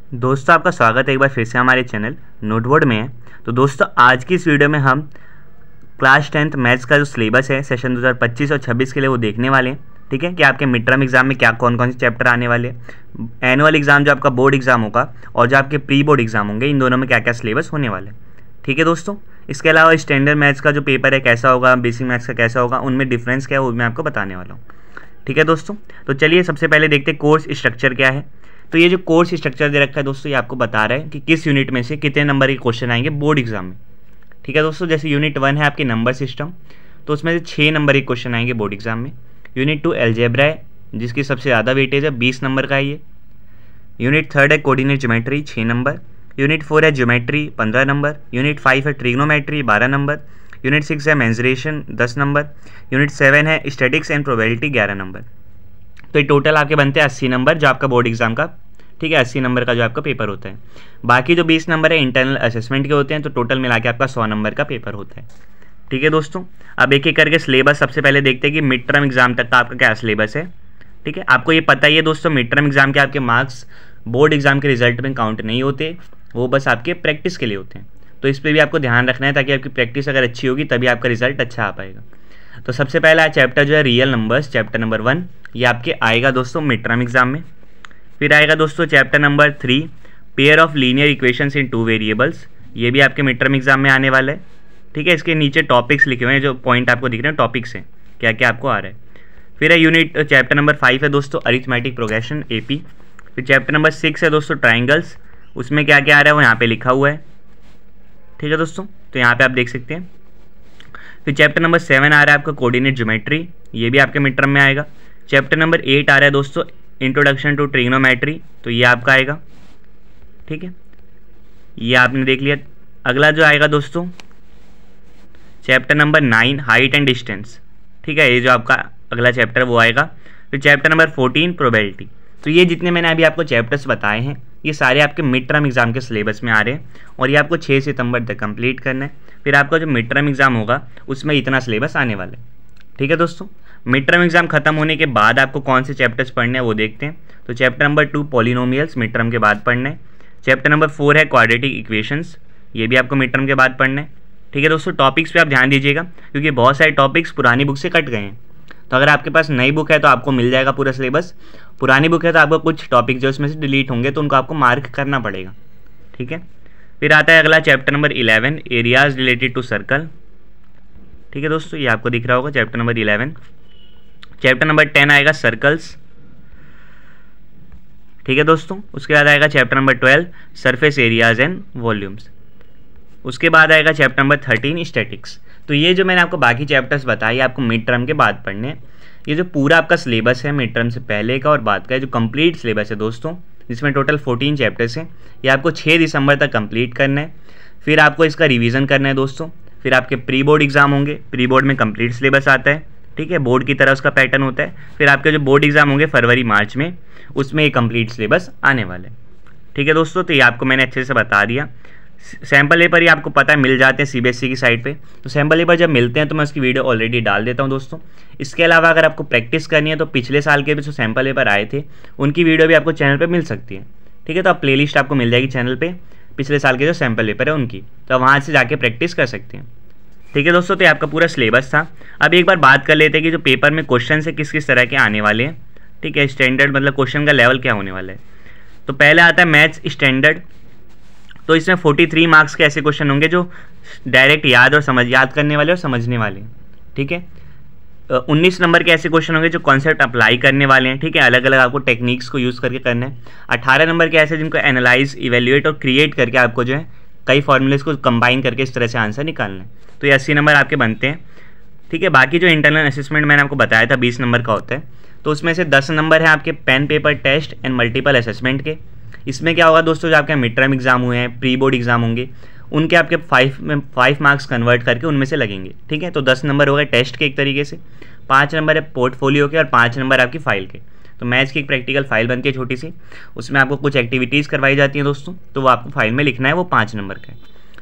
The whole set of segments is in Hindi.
दोस्तों आपका स्वागत है एक बार फिर से हमारे चैनल नोटबोर्ड में है। तो दोस्तों आज की इस वीडियो में हम क्लास 10th मैथ्स का जो सिलेबस है सेशन 2025 और 26 के लिए वो देखने वाले हैं। ठीक है कि आपके मिड टर्म एग्जाम में क्या कौन कौन से चैप्टर आने वाले हैं, एनुअल एग्जाम जो आपका बोर्ड एग्जाम होगा और जो आपके प्री बोर्ड एग्जाम होंगे, इन दोनों में क्या क्या सिलेबस होने वाले हैं। ठीक है दोस्तों, इसके अलावा स्टैंडर्ड मैथ्स का जो पेपर है कैसा होगा, बेसिक मैथ्स का कैसा होगा, उनमें डिफरेंस क्या है वो मैं आपको बताने वाला हूँ। ठीक है दोस्तों, तो चलिए सबसे पहले देखते हैं कोर्स स्ट्रक्चर क्या है। तो ये जो कोर्स स्ट्रक्चर दे रखा है दोस्तों, ये आपको बता रहा है कि किस यूनिट में से कितने नंबर के क्वेश्चन आएंगे बोर्ड एग्जाम में। ठीक है दोस्तों, जैसे यूनिट 1 है आपकी नंबर सिस्टम, तो उसमें से 6 नंबर के क्वेश्चन आएंगे बोर्ड एग्जाम में। यूनिट 2 अलजेब्रा है जिसकी सबसे ज़्यादा वेटेज है, 20 नंबर का है ये। यूनिट 3 है कोऑर्डिनेट ज्योमेट्री, 6 नंबर। यूनिट 4 है ज्योमेट्री, 15 नंबर। यूनिट 5 है ट्रिग्नोमेट्री, 12 नंबर। यूनिट 6 है मेंसुरेशन, 10 नंबर। यूनिट 7 है स्टैटिक्स एंड प्रोबेबिलिटी, 11 नंबर। तो ये टोटल आपके बनते हैं 80 नंबर जो आपका बोर्ड एग्जाम का, ठीक है, 80 नंबर का जो आपका पेपर होता है। बाकी जो 20 नंबर है इंटरनल असेसमेंट के होते हैं, तो टोटल मिला के आपका 100 नंबर का पेपर होता है। ठीक है दोस्तों, अब एक एक करके सिलेबस सबसे पहले देखते हैं कि मिड टर्म एग्जाम तक का आपका क्या सिलेबस है। ठीक है, आपको ये पता ही है दोस्तों, मिड टर्म एग्जाम के आपके मार्क्स बोर्ड एग्जाम के रिजल्ट में काउंट नहीं होते, वो बस आपके प्रैक्टिस के लिए होते हैं। तो इस पर भी आपको ध्यान रखना है ताकि आपकी प्रैक्टिस अगर अच्छी होगी तभी आपका रिजल्ट अच्छा आ पाएगा। तो सबसे पहला चैप्टर जो है रियल नंबर्स, चैप्टर नंबर 1, ये आपके आएगा दोस्तों मिड टर्म एग्जाम में। फिर आएगा दोस्तों chapter number 3 pair of linear equations in 2 variables, ये भी आपके मिड टर्म एग्जाम में आने वाला है। ठीक है, इसके नीचे टॉपिक्स लिखे हुए हैं, जो पॉइंट आपको दिख रहे हैं टॉपिक्स हैं, क्या क्या आपको आ रहा है। फिर है यूनिट चैप्टर नंबर 5 है दोस्तों अरिथमेटिक प्रोग्रेशन AP। फिर चैप्टर नंबर 6 है दोस्तों ट्राइंगल्स, उसमें क्या क्या आ रहा है वो यहाँ पे लिखा हुआ है। ठीक है दोस्तों, तो यहाँ पे आप देख सकते हैं। फिर चैप्टर नंबर 7 आ रहा है आपका कोऑर्डिनेट ज्योमेट्री, ये भी आपके मिड टर्म में आएगा। चैप्टर नंबर 8 आ रहा है दोस्तों इंट्रोडक्शन टू ट्रिग्नोमेट्री, तो ये आपका आएगा। ठीक है, ये आपने देख लिया। अगला जो आएगा दोस्तों chapter number 9 height and distance. ठीक है, ये जो आपका अगला चैप्टर वो आएगा। फिर चैप्टर नंबर 14 प्रोबेबिलिटी। तो ये जितने मैंने अभी आपको चैप्टर्स बताए हैं ये सारे आपके मिड टर्म एग्जाम के सिलेबस में आ रहे हैं और ये आपको 6 सितंबर तक कंप्लीट करना है। फिर आपका जो मिड टर्म एग्जाम होगा उसमें इतना सिलेबस आने वाला है। ठीक है दोस्तों, मिड टर्म एग्जाम खत्म होने के बाद आपको कौन से चैप्टर्स पढ़ने हैं वो देखते हैं। तो chapter number 2 polynomials mid term के बाद पढ़ना है। चैप्टर नंबर 4 है क्वाड्रेटिक इक्वेशंस, ये भी आपको मिड टर्म के बाद पढ़ना है। ठीक है दोस्तों, टॉपिक्स पे आप ध्यान दीजिएगा क्योंकि बहुत सारे टॉपिक्स पुरानी बुक से कट गए हैं। तो अगर आपके पास नई बुक है तो आपको मिल जाएगा पूरा सिलेबस, पुरानी बुक है तो आपको कुछ टॉपिक जो उसमें से डिलीट होंगे तो उनको आपको मार्क करना पड़ेगा। ठीक है, फिर आता है अगला chapter number 11 areas related to circle. ठीक है दोस्तों, ये आपको दिख रहा होगा चैप्टर नंबर 11। चैप्टर नंबर 10 आएगा सर्कल्स। ठीक है दोस्तों, उसके बाद आएगा chapter number 12 surface areas and volumes. उसके बाद आएगा चैप्टर नंबर 13 स्टैटिक्स। तो ये जो मैंने आपको बाकी चैप्टर्स बताए आपको मिड टर्म के बाद पढ़ने हैं। ये जो पूरा आपका सिलेबस है मिड टर्म से पहले का और बाद का, जो कंप्लीट सिलेबस है दोस्तों, जिसमें टोटल 14 चैप्टर्स हैं, ये आपको 6 दिसंबर तक कंप्लीट करना है। फिर आपको इसका रिवीजन करना है दोस्तों। फिर आपके प्री बोर्ड एग्जाम होंगे, प्री बोर्ड में कंप्लीट सिलेबस आता है। ठीक है, बोर्ड की तरह उसका पैटर्न होता है। फिर आपके जो बोर्ड एग्जाम होंगे फरवरी मार्च में, उसमें ये कंप्लीट सिलेबस आने वाला है। ठीक है दोस्तों, तो ये आपको मैंने अच्छे से बता दिया। सैम्पल पेपर ही आपको पता है मिल जाते हैं CBSE की साइट पे, तो सैम्पल पेपर जब मिलते हैं तो मैं उसकी वीडियो ऑलरेडी डाल देता हूं दोस्तों। इसके अलावा अगर आपको प्रैक्टिस करनी है तो पिछले साल के भी जो सैम्पल पेपर आए थे उनकी वीडियो भी आपको चैनल पे मिल सकती है। ठीक है, तो आप प्लेलिस्ट आपको मिल जाएगी चैनल पे, पिछले साल के जो सैम्पल पेपर है उनकी, तो वहाँ से जाके प्रैक्टिस कर सकते हैं। ठीक है दोस्तों, तो ये आपका पूरा सिलेबस था। अब एक बार बात कर लेते हैं कि जो पेपर में क्वेश्चन है किस किस तरह के आने वाले हैं। ठीक है, स्टैंडर्ड मतलब क्वेश्चन का लेवल क्या होने वाला है। तो पहले आता है मैथ्स स्टैंडर्ड, तो इसमें 43 मार्क्स के ऐसे क्वेश्चन होंगे जो डायरेक्ट याद करने वाले और समझने वाले हैं। ठीक है, 19 नंबर के ऐसे क्वेश्चन होंगे जो कॉन्सेप्ट अप्लाई करने वाले हैं। ठीक है, अलग अलग आपको टेक्निक्स को यूज़ करके करना है। 18 नंबर के ऐसे जिनको एनालाइज, इवेल्युएट और क्रिएट करके आपको जो है कई फॉर्मूलेस को कंबाइन करके इस तरह से आंसर निकालना है। तो ये 80 नंबर आपके बनते हैं। ठीक है, बाकी जो इंटरनल असेसमेंट मैंने आपको बताया था 20 नंबर का होता है, तो उसमें से 10 नंबर है आपके pen paper test and multiple assessment के। इसमें क्या होगा दोस्तों, जो आपके मिड टर्म एग्जाम हुए हैं, प्री बोर्ड एग्जाम होंगे, उनके आपके 5 मार्क्स कन्वर्ट करके उनमें से लगेंगे। ठीक है, तो 10 नंबर हो गए टेस्ट के एक तरीके से, 5 नंबर है पोर्टफोलियो के और 5 नंबर आपकी फाइल के। तो मैथ्स की एक प्रैक्टिकल फाइल बनती है छोटी सी, उसमें आपको कुछ एक्टिविटीज़ करवाई जाती हैं दोस्तों, तो वो आपको फाइल में लिखना है, वो 5 नंबर का है।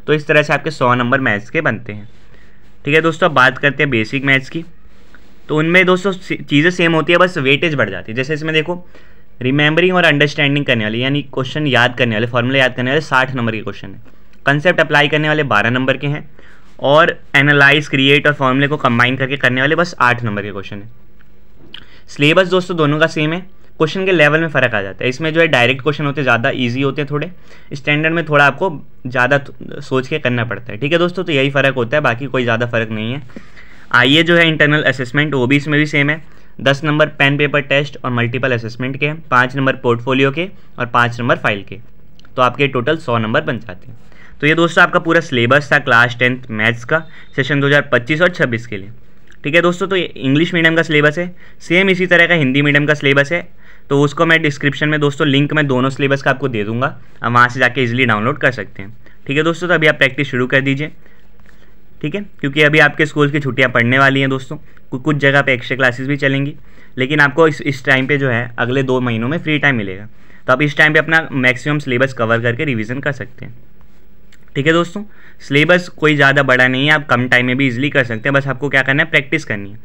तो इस तरह से आपके 100 नंबर मैथ्स के बनते हैं। ठीक है दोस्तों, अब बात करते हैं बेसिक मैथ्स की। तो उनमें दोस्तों चीज़ें सेम होती है, बस वेटेज बढ़ जाती है। जैसे इसमें देखो रिमेंबरिंग और अंडरस्टैंडिंग करने वाले यानी क्वेश्चन याद करने वाले, फॉर्मूला याद करने वाले 60 नंबर के क्वेश्चन है। कंसेप्ट अप्लाई करने वाले 12 नंबर के हैं और एनालाइज, क्रिएट और फॉर्मूले को कंबाइन करके करने वाले बस 8 नंबर के क्वेश्चन है। सिलेबस दोस्तों दोनों का सेम है, क्वेश्चन के लेवल में फ़र्क आ जाता है। इसमें जो है डायरेक्ट क्वेश्चन होते हैं, ज़्यादा इजी होते हैं, थोड़े स्टैंडर्ड में थोड़ा आपको ज़्यादा सोच के करना पड़ता है। ठीक है दोस्तों, तो यही फ़र्क होता है, बाकी कोई ज़्यादा फ़र्क नहीं है। आइए जो है इंटरनल असेसमेंट वो भी इसमें भी सेम है। 10 नंबर पेन पेपर टेस्ट और मल्टीपल असेसमेंट के, 5 नंबर पोर्टफोलियो के और 5 नंबर फाइल के, तो आपके टोटल 100 नंबर बन जाते हैं। तो ये दोस्तों आपका पूरा सिलेबस था क्लास 10th मैथ्स का सेशन 2025 और 26 के लिए। ठीक है दोस्तों, तो ये इंग्लिश मीडियम का सिलेबस है, सेम इसी तरह का हिंदी मीडियम का सिलेबस है। तो उसको मैं डिस्क्रिप्शन में दोस्तों लिंक मैं दोनों सिलेबस का आपको दे दूंगा, आप वहाँ से जाके इजीली डाउनलोड कर सकते हैं। ठीक है दोस्तों, तो अभी आप प्रैक्टिस शुरू कर दीजिए। ठीक है, क्योंकि अभी आपके स्कूल की छुट्टियां पड़ने वाली हैं दोस्तों, कुछ जगह पे एक्स्ट्रा क्लासेस भी चलेंगी, लेकिन आपको इस टाइम पे जो है अगले 2 महीनों में फ्री टाइम मिलेगा, तो आप इस टाइम पे अपना मैक्सिमम सिलेबस कवर करके रिवीजन कर सकते हैं। ठीक है दोस्तों, सिलेबस कोई ज़्यादा बड़ा नहीं है, आप कम टाइम में भी इजीली कर सकते हैं, बस आपको क्या करना है, प्रैक्टिस करनी है।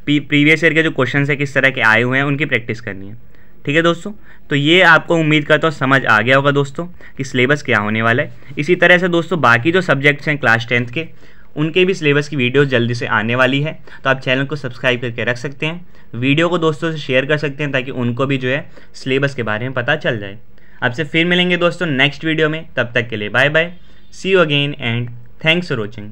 प्रीवियस ईयर के जो क्वेश्चन है किस तरह के आए हुए हैं उनकी प्रैक्टिस करनी है। ठीक है दोस्तों, तो ये आपको उम्मीद करता हूँ समझ आ गया होगा दोस्तों कि सिलेबस क्या होने वाला है। इसी तरह से दोस्तों बाकी जो सब्जेक्ट्स हैं क्लास 10th के, उनके भी सिलेबस की वीडियोस जल्दी से आने वाली है, तो आप चैनल को सब्सक्राइब करके रख सकते हैं, वीडियो को दोस्तों से शेयर कर सकते हैं ताकि उनको भी जो है सिलेबस के बारे में पता चल जाए। आपसे फिर मिलेंगे दोस्तों नेक्स्ट वीडियो में, तब तक के लिए bye bye, see you again and thanks for watching.